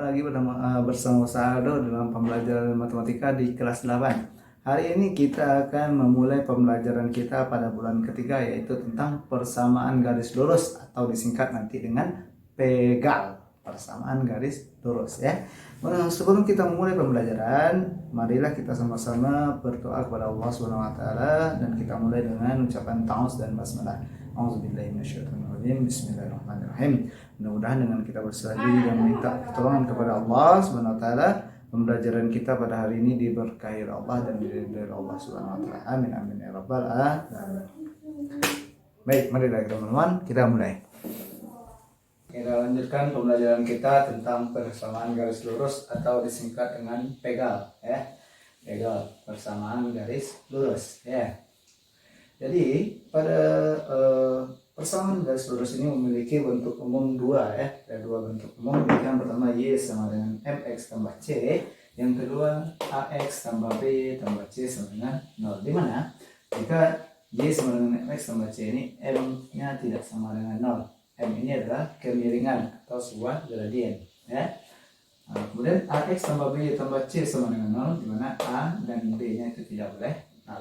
lagi bersama Saldo dalam pembelajaran matematika di kelas 8. Hari ini kita akan memulai pembelajaran kita pada bulan ketiga, yaitu tentang persamaan garis lurus atau disingkat nanti dengan pegal. Persamaan garis lurus ya. Nah, sebelum kita memulai pembelajaran, marilah kita sama-sama berdoa kepada Allah SWT dan kita mulai dengan ucapan ta'awudz dan basmalah. A'udzubillahi minasyaitonirrajim. Bismillahirrahmanirrahim. Mudah-mudahan dengan kita berserah diri dan meminta pertolongan kepada Allah SWT, pembelajaran kita pada hari ini diberkahi Allah dan diridhoi Allah SWT. Amin amin ya rabbal alamin. Baik, mari teman-teman kita mulai. Kita lanjutkan pembelajaran kita tentang persamaan garis lurus atau disingkat dengan pegal ya. Pegal, persamaan garis lurus ya. Jadi pada persamaan garis lurus ini memiliki bentuk umum dua ya. Ada dua bentuk umum. Yang pertama Y sama dengan MX tambah C. Yang kedua AX tambah B tambah C sama dengan 0. Di mana jika Y sama dengan MX tambah C ini M-nya tidak sama dengan 0. M ini adalah kemiringan atau sebuah gradien ya. Nah, kemudian AX tambah B tambah C sama dengan 0, di mana A dan B nya itu tidak boleh 0.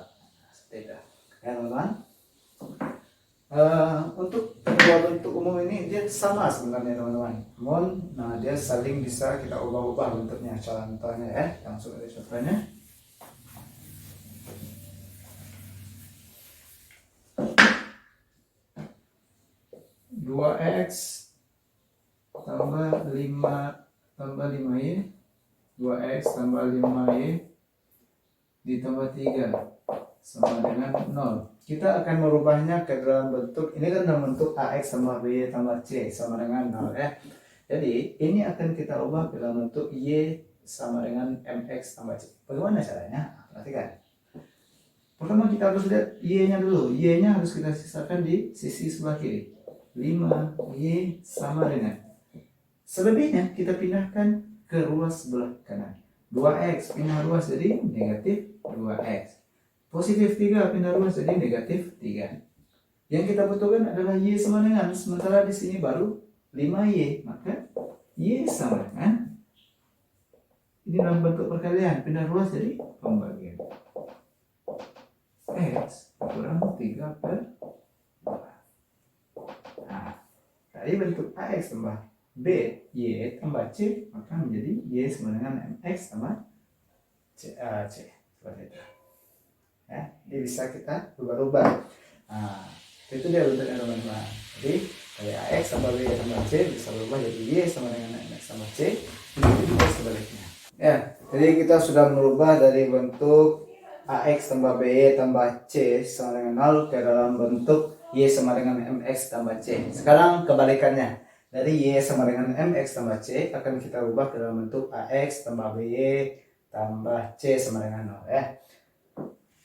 Seperti itu ya teman-teman. Untuk kedua bentuk umum ini dia sama sebenarnya teman-teman, namun dia saling bisa kita ubah-ubah bentuknya. Contohnya ya, langsung dari contohnya. Dua X tambah 5Y, 2X tambah 5Y ditambah 3 sama dengan 0. Kita akan merubahnya ke dalam bentuk, ini kan dalam bentuk AX tambah B tambah C sama dengan 0 ya. Jadi ini akan kita ubah ke dalam bentuk Y sama dengan MX tambah C. Bagaimana caranya? Perhatikan. Pertama kita harus lihat Y-nya dulu. Y-nya harus kita sisakan di sisi sebelah kiri. 5Y sama dengan, selebihnya kita pindahkan ke ruas sebelah kanan. 2X pindah ruas jadi negatif 2X. Positif 3 pindah ruas jadi negatif 3. Yang kita butuhkan adalah Y sama dengan, sementara di sini baru 5Y, maka Y sama dengan, ini dalam bentuk perkalian, pindah ruas jadi pembagian. X kurang 3 per 2. Nah, dari bentuk AX tambah B, Y tambah C, maka menjadi Y sama dengan MX tambah C. Seperti itu. Ya, ini bisa kita rubah-rubah. Nah, itu dia bentuknya teman-teman. Jadi dari AX tambah B tambah C bisa berubah jadi Y sama dengan MX tambah C. Itu juga sebaliknya. Ya, jadi kita sudah merubah dari bentuk AX tambah B tambah C sama dengan 0 ke dalam bentuk Y sama dengan MX tambah C. Sekarang kebalikannya. Dari Y sama dengan MX tambah C akan kita ubah ke dalam bentuk AX tambah BY tambah C sama dengan 0 ya.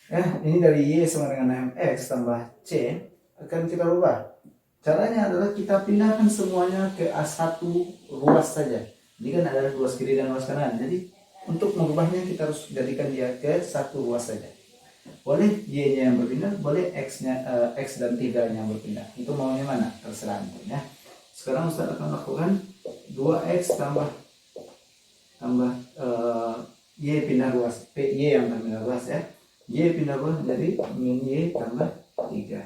Ya, ini dari Y sama dengan MX tambah C akan kita ubah. Caranya adalah kita pindahkan semuanya ke A1 ruas saja. Ini kan ada ruas kiri dan ruas kanan. Jadi untuk mengubahnya kita harus jadikan dia ke satu ruas saja. Boleh Y-nya yang berpindah, boleh X-nya, X dan 3-nya yang berpindah. Itu maunya mana? Terserah ya. Sekarang Ustaz akan lakukan 2X tambah Y pindah ruas. Y yang akan pindah ruas ya. Y pindah ruas jadi min Y tambah 3.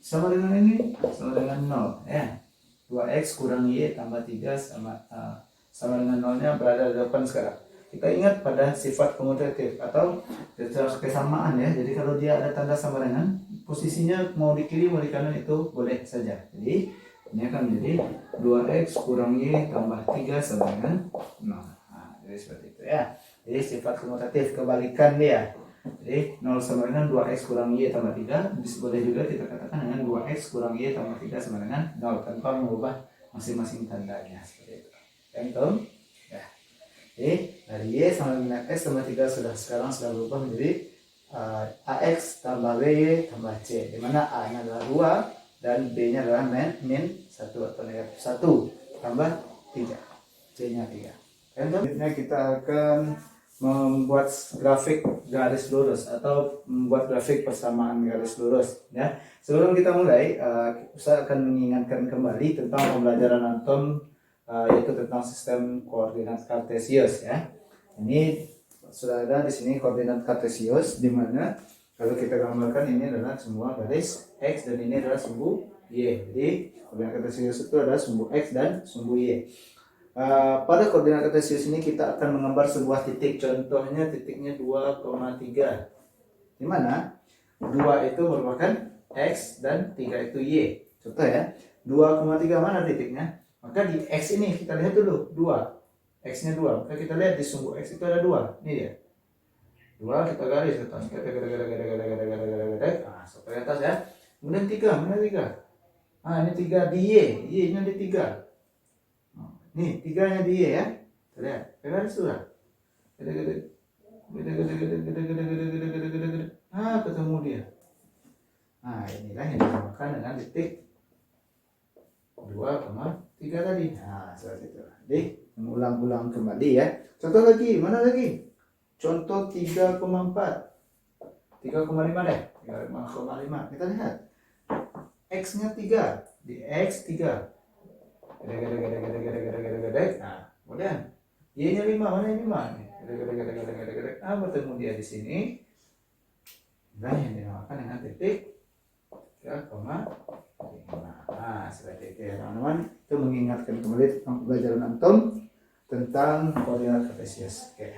Sama dengan ini, sama dengan 0 ya. 2X kurang Y tambah 3 sama dengan 0-nya berada di depan sekarang. Kita ingat pada sifat komutatif atau kesamaan ya. Jadi kalau dia ada tanda sama dengan, posisinya mau di kiri mau di kanan itu boleh saja. Jadi ini akan menjadi 2X kurang Y tambah 3 sama dengan 0. Nah, jadi seperti itu ya. Jadi sifat komutatif kebalikan dia. Jadi 0 sama dengan 2X kurang Y tambah 3. Boleh juga kita katakan dengan 2X kurang Y tambah 3 sama dengan 0 tanpa mengubah masing-masing tandanya. Seperti itu. Paham? Ya. Jadi dari Y sama dengan X tambah 3 sekarang sudah berubah menjadi AX tambah BY tambah C, di mana A-nya adalah 2 dan B-nya adalah min 1 atau negatif 1 tambah 3, C-nya 3. Selanjutnya kita akan membuat grafik garis lurus atau membuat grafik persamaan garis lurus ya. Sebelum kita mulai, saya akan mengingatkan kembali tentang pembelajaran antum yaitu tentang sistem koordinat kartesius ya. Ini sudah ada di sini koordinat kartesius, di mana kalau kita gambarkan ini adalah semua garis x dan ini adalah sumbu y. Jadi koordinat kartesius itu adalah sumbu x dan sumbu y. Pada koordinat kartesius ini kita akan menggambar sebuah titik, contohnya titiknya 2,3, di mana 2 itu merupakan x dan 3 itu y. Contoh ya, 2,3 mana titiknya? Maka di x ini kita lihat dulu 2, x nya 2, maka kita lihat di sumbu x itu ada 2, ini dia 2, kita garis ke atas, sampai atas ya. Kemudian 3, mana 3? Ini 3 di y nya di 3. Nih, 3-nya di Y ya. Kita lihat, garis sudah. Gede. Ketemu dia. Inilah yang dinamakan dengan titik 2,3 tadi. Seperti itu. Jadi, mengulang-ulang kembali ya. Contoh lagi, mana lagi? Contoh 3,4. 3,5 deh. 3,5. Kita lihat. X-nya 3. Di X 3. Gede. Kemudian Y-nya 5, mana yang 5? Gede. Bertemu dia di sini. Dan yang dinamakan dengan titik 3,5. Seperti itu ya teman-teman. Itu mengingatkan kembali tentang pelajaran antum tentang koordinat kartesius. Oke.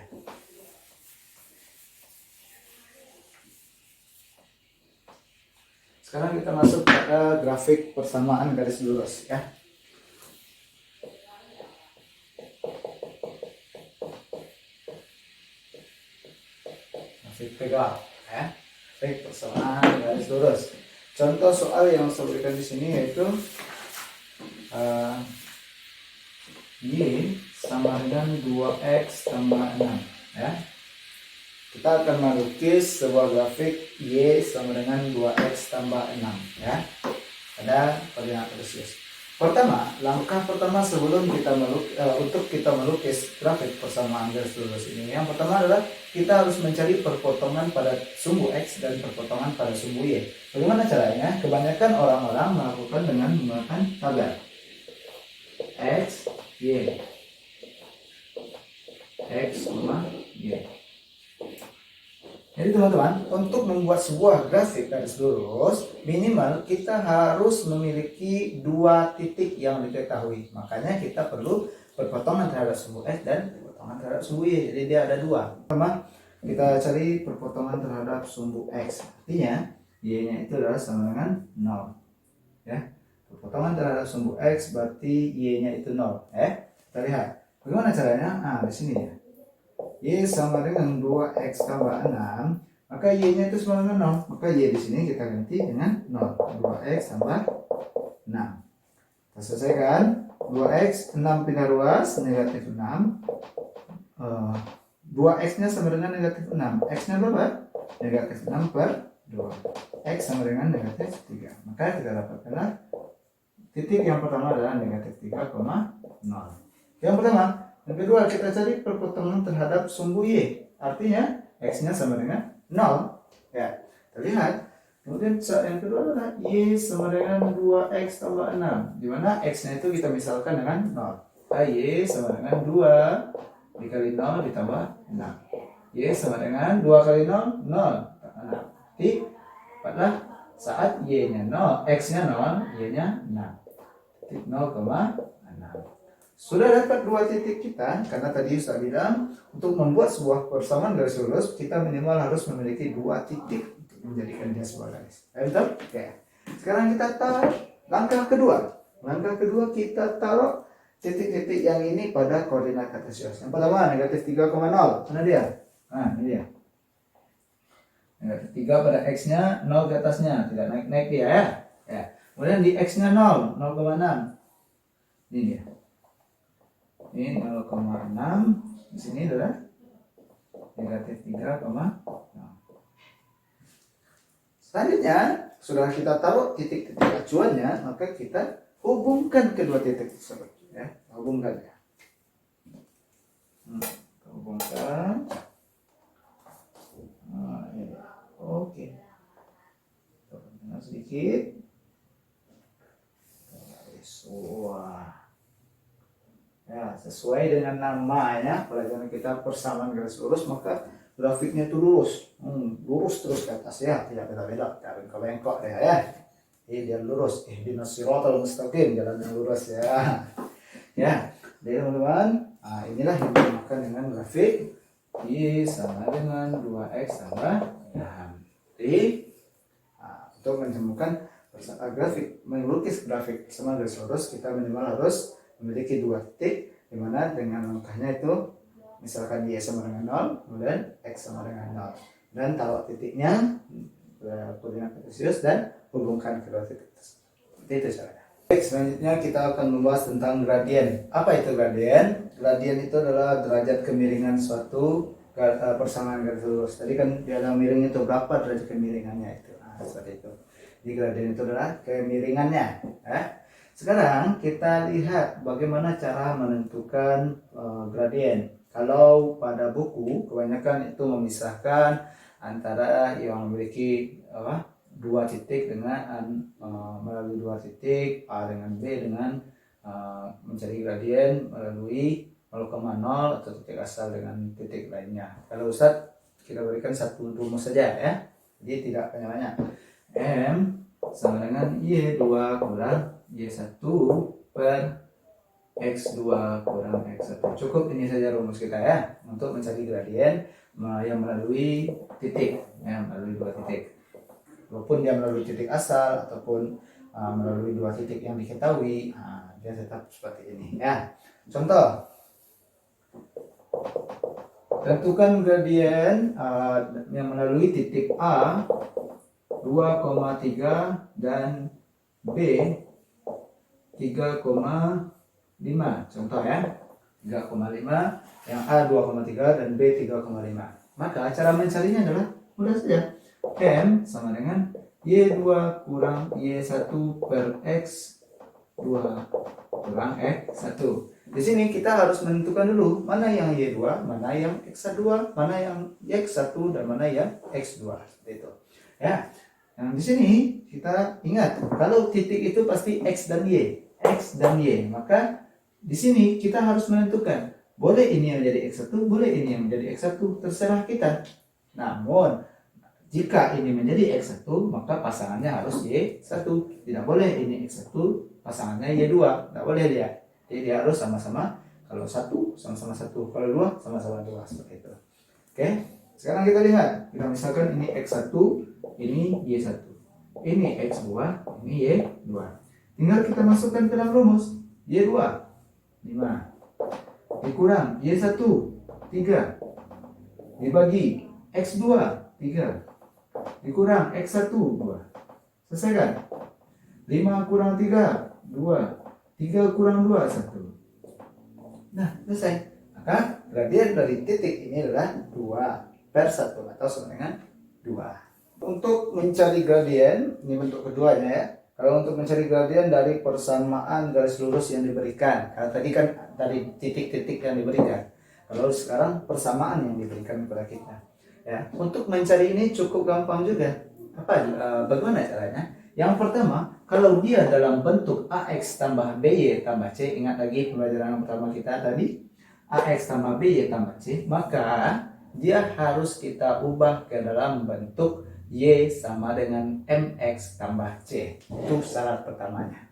Sekarang kita masuk pada grafik persamaan garis lurus ya. Pegang ya, baik persamaan garis lurus. Contoh soal yang saya berikan di sini yaitu y sama dengan 2x tambah 6 ya. Kita akan melukis sebuah grafik y sama dengan 2x tambah 6 ya, pada koordinat kartesius. Pertama, langkah pertama sebelum untuk kita melukis grafik persamaan garis lurus ini, yang pertama adalah kita harus mencari perpotongan pada sumbu x dan perpotongan pada sumbu y. Bagaimana caranya? Kebanyakan orang-orang melakukan dengan menggunakan tagar x, y, x, y. Jadi teman-teman, untuk membuat sebuah grafik garis lurus, minimal kita harus memiliki 2 titik yang diketahui. Makanya kita perlu perpotongan terhadap sumbu x dan perpotongan terhadap sumbu y. Jadi dia ada 2. Pertama, kita cari perpotongan terhadap sumbu x. Artinya, y-nya itu adalah sama dengan 0. Ya. Perpotongan terhadap sumbu x berarti y-nya itu 0. Kita lihat. Bagaimana caranya? Di sini ya. Y sama dengan 2x tambah 6, maka y-nya itu sama dengan 0. Maka y di sini kita ganti dengan 0. 2x tambah 6. Kita selesaikan. 2x, 6 pindah ruas, negatif 6. 2x-nya sama dengan negatif 6. X-nya berapa? Negatif 6 per 2. X sama dengan negatif 3. Maka kita dapatkanlah titik yang pertama adalah negatif 3,0. Yang pertama. Yang kedua, kita cari perpotongan terhadap sumbu y. Artinya, x-nya sama dengan 0. Ya, terlihat. Kemudian yang kedua adalah y sama dengan 2x tambah 6. Di mana x-nya itu kita misalkan dengan 0. Y sama dengan 2 dikali 0 ditambah 6. Y sama dengan 2 kali 0, 0. Jadi, pada saat y-nya 0, x-nya 0, y-nya 6. Titik 0,6. Sudah dapat 2 titik kita, karena tadi saya bilang untuk membuat sebuah persamaan garis lurus kita minimal harus memiliki 2 titik untuk menjadikan dia sebuah garis. Betul? Oke. Sekarang kita taruh langkah kedua. Langkah kedua kita taruh titik-titik yang ini pada koordinat kartesius. Yang pertama negatif 3,0. Mana dia? Ini dia. Negatif 3 pada x-nya, 0 ke atasnya, tidak naik-naik dia ya. Kemudian di x-nya 0, 0,6. Ini dia. Ini 0,6, di sini adalah negatif 3,0. Selanjutnya, sudah kita taruh titik-titik acuannya, maka kita hubungkan kedua titik tersebut. Ya, hubungkan ya. Hubungkan. Ini. Oke. Kita sedikit. Wah. sesuai dengan namanya pelajaran kita persamaan garis lurus, maka grafiknya itu lurus, lurus terus ke atas ya, tidak beda-beda, tidak bengkok deh ya. Dia lurus, ihdinas siratal mustaqim, jalan yang lurus ya. Ya, jadi teman-teman, inilah yang dinamakan dengan grafik Y sama dengan 2X tambah 6. Jadi untuk menemukan grafik, melukis grafik sama garis lurus, kita minimal harus memiliki 2 titik, dimana dengan langkahnya itu misalkan Y sama dengan 0, kemudian X sama dengan 0, dan taruh titiknya koordinat kartesius dan hubungkan kedua titik tersebut. Seperti itu caranya. Baik, selanjutnya kita akan membahas tentang gradien. Apa itu gradien? Gradien itu adalah derajat kemiringan suatu persamaan garis lurus. Tadi kan di dalam miring itu berapa derajat kemiringannya itu. Seperti itu. Jadi gradien itu adalah kemiringannya. Sekarang kita lihat bagaimana cara menentukan gradien. Kalau pada buku kebanyakan itu memisahkan antara yang memiliki 2 titik dengan melalui 2 titik, A dengan B dengan mencari gradien melalui 0,0 atau titik asal dengan titik lainnya. Kalau Ustadz kita berikan satu rumus saja ya, jadi tidak banyak-banyak. M sama dengan Y2 kurang Y1 per X2 kurang X1. Cukup ini saja rumus kita ya untuk mencari gradien yang melalui titik, ya, melalui 2 titik. Walaupun dia melalui titik asal ataupun melalui 2 titik yang diketahui, dia tetap seperti ini ya. Contoh, tentukan gradien yang melalui titik A 2,3 dan B 3,5. Contoh ya, 3,5, yang A 2,3 dan B 3,5. Maka cara mencarinya adalah mudah saja. M sama dengan Y2 kurang Y1 per X2 kurang X1. Di sini kita harus menentukan dulu mana yang Y2, mana yang X1, mana yang X1 dan mana yang X2. Seperti itu. Ya. Yang di sini kita ingat kalau titik itu pasti X dan Y. X dan Y. Maka di sini kita harus menentukan boleh ini yang menjadi X1, boleh ini yang menjadi X1, terserah kita. Namun jika ini menjadi X1, maka pasangannya harus Y1. Tidak boleh ini X1, pasangannya Y2. Tidak boleh dia. Jadi dia harus sama-sama. Kalau 1, sama-sama 1. Kalau 2, sama-sama 2. Seperti itu. Oke. Sekarang kita lihat. Kita misalkan ini X1, ini Y1. Ini X2, ini Y2. Tinggal kita masukkan ke dalam rumus. Y2, 5. Dikurang Y1, 3. Dibagi X2, 3. Dikurang X1, 2. Selesai kan? 5 kurang 3, 2. 3 kurang 2, 1. Nah, selesai. Maka gradien dari titik ini adalah 2 per 1 atau sama dengan 2. Untuk mencari gradien, ini bentuk keduanya ya. Kalau untuk mencari gradien dari persamaan garis lurus yang diberikan. Kalau tadi kan dari titik-titik yang diberikan. Kalau sekarang persamaan yang diberikan kepada kita. Ya, untuk mencari ini cukup gampang juga. Bagaimana caranya? Yang pertama, kalau dia dalam bentuk AX tambah BY tambah C, ingat lagi pembelajaran yang pertama kita tadi, AX tambah BY tambah C, maka dia harus kita ubah ke dalam bentuk Y sama dengan MX tambah C. Itu syarat pertamanya.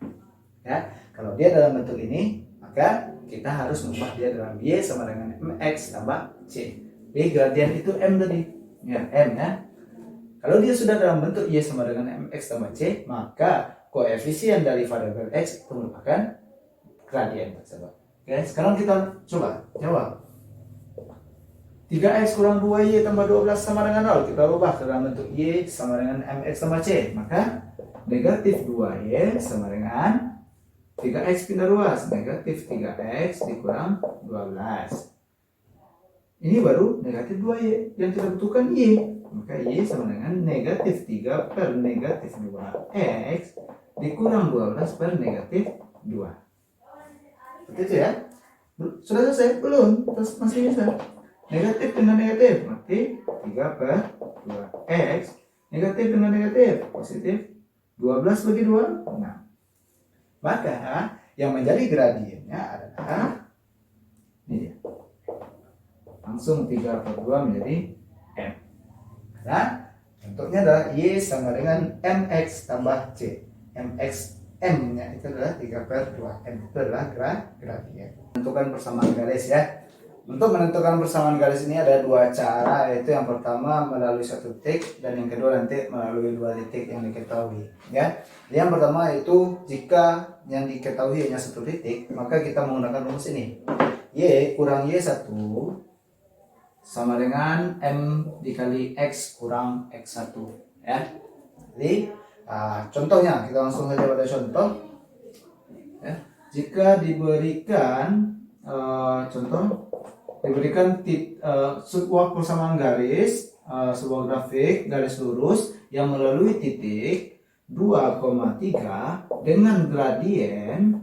Ya, kalau dia dalam bentuk ini, maka kita harus mengubah dia dalam Y sama dengan MX tambah C. Jadi gradien itu M tadi, ya, M ya. Kalau dia sudah dalam bentuk Y sama dengan MX tambah C, maka koefisien dari variabel X itu merupakan gradien tersebut. Oke, sekarang kita coba jawab. 3X kurang 2Y tambah 12 sama dengan 0. Kita ubah ke dalam bentuk Y sama dengan MX tambah C. Maka negatif 2Y sama dengan 3X pindah ruas. Negatif 3X dikurang 12. Ini baru negatif 2Y. Yang kita butuhkan Y. Maka Y sama dengan negatif 3 per negatif 2X dikurang 12 per negatif 2. Seperti itu ya. Sudah selesai? Belum. Terus masih bisa. Negatif dengan negatif, berarti 3 per 2X. Negatif dengan negatif, positif 12 bagi 2, 6. Maka yang menjadi gradiennya adalah Ini dia. Langsung 3/2 menjadi M. Nah, bentuknya adalah Y sama dengan MX tambah C. MX M nya itu adalah 3/2. M itu adalah gradien. Menentukan persamaan garis ya. Untuk menentukan persamaan garis ini ada dua cara, yaitu yang pertama melalui satu titik dan yang kedua nanti melalui dua titik yang diketahui ya. Yang pertama itu jika yang diketahui hanya satu titik, maka kita menggunakan rumus ini. Y kurang Y1 sama dengan M dikali X kurang X1 ya. Jadi contohnya kita langsung saja pada contoh ya. Jika diberikan contoh diberikan sebuah persamaan garis, sebuah grafik garis lurus yang melalui titik 2,3 dengan gradien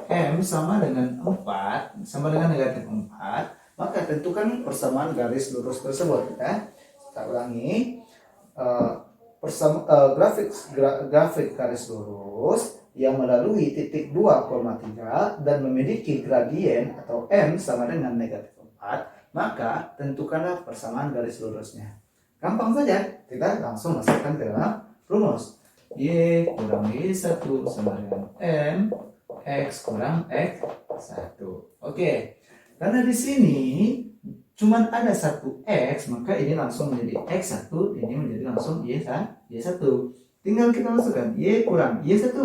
M sama dengan 4 sama dengan negatif 4, maka tentukan persamaan garis lurus tersebut ya. Kita ulangi, grafik garis lurus yang melalui titik 2,3 dan memiliki gradien atau M sama dengan negatif 4, maka tentukanlah persamaan garis lurusnya. Gampang saja, kita langsung masukkan ke dalam rumus. Y kurang Y1 sama dengan M X kurang X1. Oke, karena di sini cuman ada satu X, maka ini langsung menjadi X1, ini menjadi langsung Y1. Tinggal kita masukkan Y kurang Y1 3,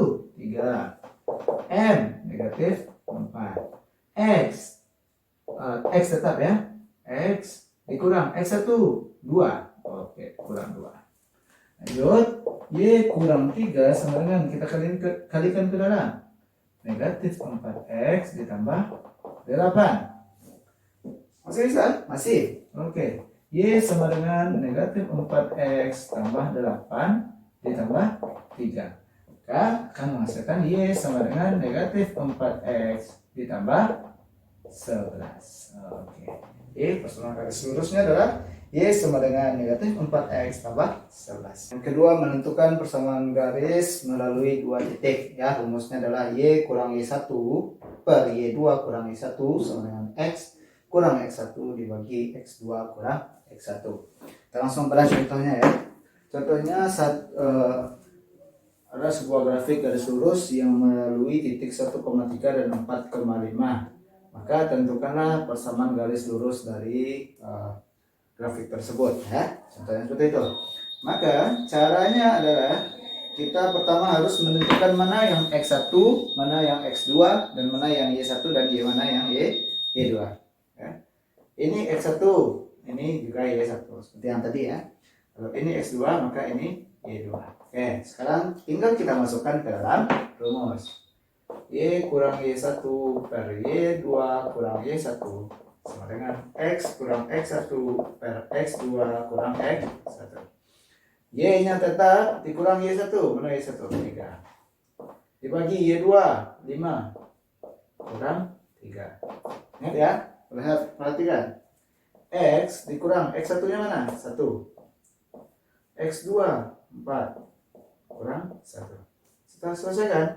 M negatif 4, X tetap ya, X dikurang X1 2, oke kurang 2. Lanjut, Y kurang 3 sama dengan kita kalikan ke dalam negatif 4X ditambah 8. Masih bisa? Masih. Oke, Y sama dengan negatif 4X tambah 8 ditambah 3. Maka akan menghasilkan Y sama dengan negatif 4X ditambah 11. Oke. Y persamaan garis lurusnya adalah Y sama dengan negatif 4X tambah 11. Yang kedua, menentukan persamaan garis melalui dua titik ya. Rumusnya adalah Y kurang Y1 per Y2 kurang Y1 sama dengan X kurang X1 dibagi X2 kurang X1. Kita langsung pada contohnya ya. Contohnya ada sebuah grafik garis lurus yang melalui titik 1,3 dan 4,5. Maka tentukanlah persamaan garis lurus dari grafik tersebut ya. Contohnya seperti itu. Maka caranya adalah kita pertama harus menentukan mana yang X1, mana yang X2, dan mana yang Y1 dan mana yang Y2 ya. Ini X1, ini juga Y1 seperti yang tadi ya. Kalau ini X2 maka ini Y2. Oke, sekarang tinggal kita masukkan ke dalam rumus. Y kurang Y1 per Y2 kurang Y1 sama dengan X kurang X1 per X2 kurang X1. Y nya tetap dikurang Y1, mana Y1? 3 dibagi Y2 5 kurang 3. Ingat ya, perhatikan. X dikurang X1 nya mana? 1. X2 4 kurang 1. Setelah selesaikan,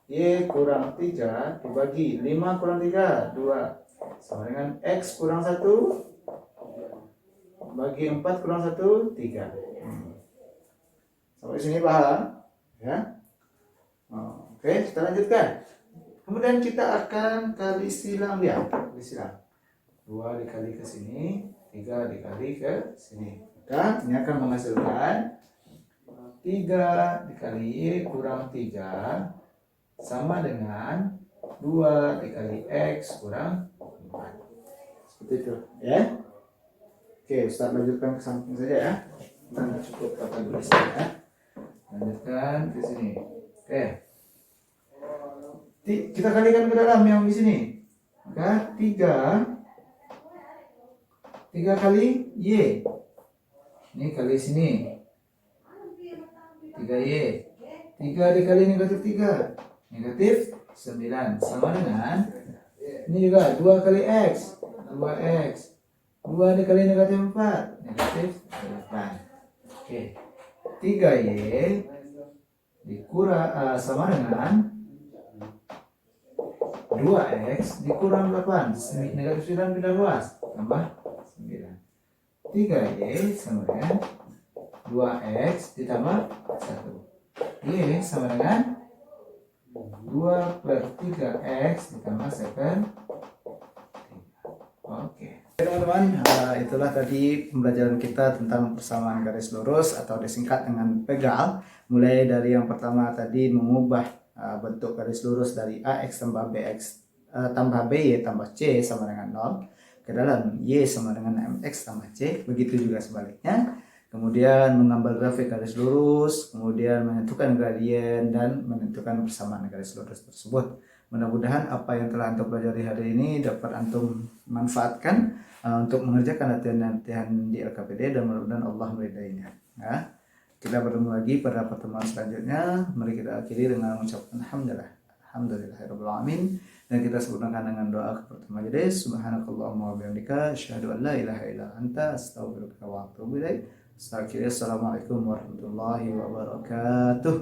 Y kurang 3 dibagi 5 kurang 3 2 sama dengan X kurang 1 bagi 4 kurang 1 3. Sampai sini paham ya? Oke, kita lanjutkan. Kemudian kita akan kali silang dia. Kali silang 2 dikali ke sini, 3 dikali ke sini. Maka ini akan menghasilkan 3 dikali Y kurang 3 sama dengan 2 dikali X kurang 4. Seperti itu ya. Oke, Ustaz lanjutkan ke samping saja ya. Kita cukup kata tulisnya ya. Lanjutkan ke sini. Oke. Kita kalikan ke dalam yang di sini. Maka 3 kali Y. Ini kali sini 3Y. 3 dikali negatif 3 negatif 9 sama dengan ini juga 2 kali X 2X. 2 dikali negatif 4 negatif 8. Oke, 3Y dikurang sama dengan 2x dikurang 8, negatif 9 pindah luas, tambah 9. 3y sama dengan 2x ditambah 1. Y sama dengan 2/3x ditambah 7. Oke. Teman-teman, itulah tadi pembelajaran kita tentang persamaan garis lurus atau disingkat dengan pegal. Mulai dari yang pertama tadi mengubah bentuk garis lurus dari AX tambah BX tambah BY tambah C sama dengan 0 ke dalam Y sama dengan MX tambah C. Begitu juga sebaliknya. Kemudian mengambil grafik garis lurus, kemudian menentukan gradien dan menentukan persamaan garis lurus tersebut. Mudah-mudahan apa yang telah Antum pelajari hari ini dapat Antum manfaatkan untuk mengerjakan latihan-latihan di LKPD, dan mudah-mudahan Allah meridainya. Ya. Kita bertemu lagi pada pertemuan selanjutnya. Mari kita akhiri dengan mengucapkan alhamdulillahirabbil alamin, dan kita sempurnakan dengan doa kepada majelis. Subhanakallahumma wa bihamdika asyhadu an la ilaha illa anta astaghfiruka wa atubu ilaik. Assalamualaikum warahmatullahi wabarakatuh.